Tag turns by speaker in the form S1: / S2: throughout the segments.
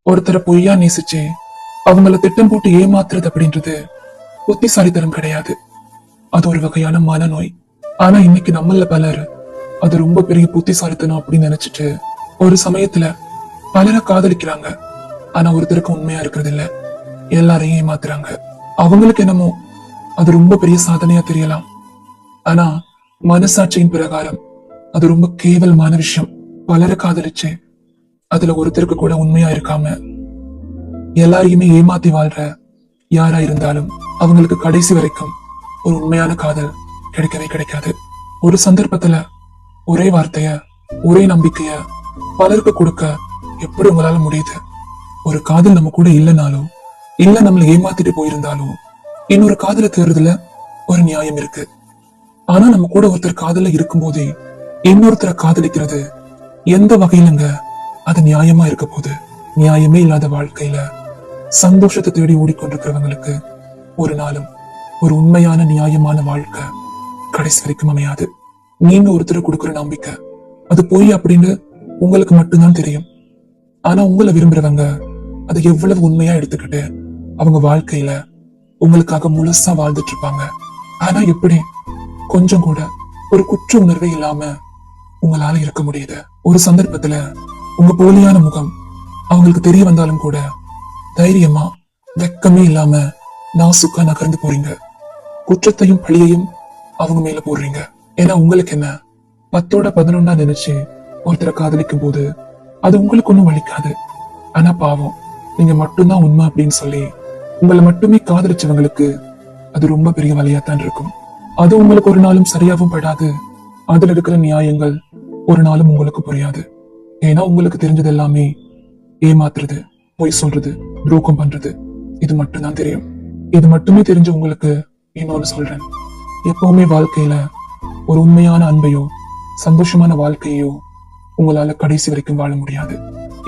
S1: ஒருத்தரை பொய்யா நேசிச்சு அவங்கள திட்டம் போட்டு ஏமாத்துறது அப்படின்றது புத்திசாலித்தனம் கிடையாது. அது ஒரு வகையான மனநோய். ஆனா இன்னைக்கு நம்மள பலர் அது ரொம்ப பெரிய புத்திசாலித்தனம் அப்படின்னு நினைச்சிட்டு ஒரு சமயத்துல பலரை காதலிக்கிறாங்க. ஆனா ஒருத்தருக்கு உண்மையா இருக்கிறது இல்ல, எல்லாரையும் ஏமாத்துறாங்க. அவங்களுக்கு என்னமோ அது ரொம்ப பெரிய சாதனையா தெரியலாம். ஆனா மனசாட்சியின் பிரகாரம் அது ரொம்ப கேவலமான விஷயம். பலரை காதலிச்சு அதுல ஒருத்தருக்கு கூட உண்மையா இருக்காம எல்லாரையுமே ஏமாத்தி வாழ்ற யாரா இருந்தாலும் அவங்களுக்கு கடைசி வரைக்கும் ஒரு உண்மையான காதல் கிடைக்கவே கிடைக்காது. ஒரு சந்தர்ப்பத்துல ஒரே வார்த்தைய ஒரே நம்பிக்கைய பலருக்கு கொடுக்க எப்படி உங்களால முடியுது? ஒரு காதல் நம்ம கூட இல்லைனாலும் இல்ல நம்மள ஏமாத்திட்டு போயிருந்தாலும் இன்னொரு காதலை தேர்றதுல ஒரு நியாயம் இருக்கு. ஆனா நம்ம கூட ஒருத்தர் காதல இருக்கும் போதே இன்னொருத்தரை காதலிக்கிறது எந்த வகையிலங்க அது நியாயமா இருக்க போகுது? நியாயமே இல்லாத வாழ்க்கையில சந்தோஷத்தை தேடி ஓடிக்கொண்டிருக்கிறவங்களுக்கு ஒரு நாளும் ஒரு உண்மையான நியாயமான வாழ்க்கை கடைசி வரைக்கும் அமையாது. நீங்க ஒருத்தர் கொடுக்குற நம்பிக்கை அது போய் அப்படின்னு உங்களுக்கு மட்டும்தான் தெரியும். ஆனா உங்களை விரும்புறவங்க அதை எவ்வளவு உண்மையா எடுத்துக்கிட்டு அவங்க வாழ்க்கையில உங்களுக்காக முழுசா வாழ்ந்துட்டு இருப்பாங்க. ஆனா எப்படி கொஞ்சம் கூட ஒரு குற்ற உணர்வே இல்லாம உங்களால இருக்க முடியுது? ஒரு சந்தர்ப்பத்துல உங்க போலியான முகம் அவங்களுக்கு தெரிய வந்தாலும் கூட தைரியமா வெக்கமே இல்லாம நாசுக்கா நகர்ந்து போறீங்க. குற்றத்தையும் பழியையும் அவங்க மேல போடுறீங்க. ஏன்னா உங்களுக்கு என்ன, 10ஓட 11 நினைச்சு ஒருத்தரை காதலிக்கும் போது அது உங்களுக்கு ஒண்ணும் வலிக்காது. ஆனா பாவம், நீங்க மட்டும்தான் உண்மை அப்படின்னு சொல்லி உங்களை மட்டுமே காதலிச்சவங்களுக்கு அது ரொம்ப பெரிய வலியாத்தான் இருக்கும். அது உங்களுக்கு ஒரு நாளும் சரியாவும் படாது. அதுல இருக்கிற நியாயங்கள் ஒரு நாளும் உங்களுக்கு புரியாது. ஏன்னா உங்களுக்கு தெரிஞ்சது எல்லாமே ஏமாத்துறது, பொய் சொல்றது, துரோகம் பண்றது, இது மட்டும்தான் தெரியும். இது மட்டுமே தெரிஞ்ச உங்களுக்கு இன்னொன்னு சொல்றேன். எப்பவுமே வாழ்க்கையில ஒரு உண்மையான அன்பையோ சந்தோஷமான வாழ்க்கையோ உங்களால கடைசி வரைக்கும் வாழ முடியாது.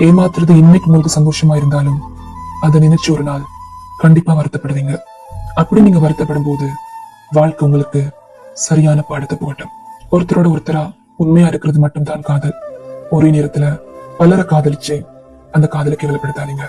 S1: ஏமாத்துறது இன்னைக்கு உங்களுக்கு சந்தோஷமா இருந்தாலும் அதை நினைச்சு ஒரு நாள் கண்டிப்பா வருத்தப்படுவீங்க. அப்படி நீங்க வருத்தப்படும் போது வாழ்க்கை உங்களுக்கு சரியான பாடத்தை போகட்டும். ஒருத்தரோட ஒருத்தரா உண்மையா இருக்கிறது மட்டும்தான் காதல். ஒரே நேரத்துல பலரை காதலிச்சு அந்த காதலுக்கு வெளிப்படுத்தாதீங்க.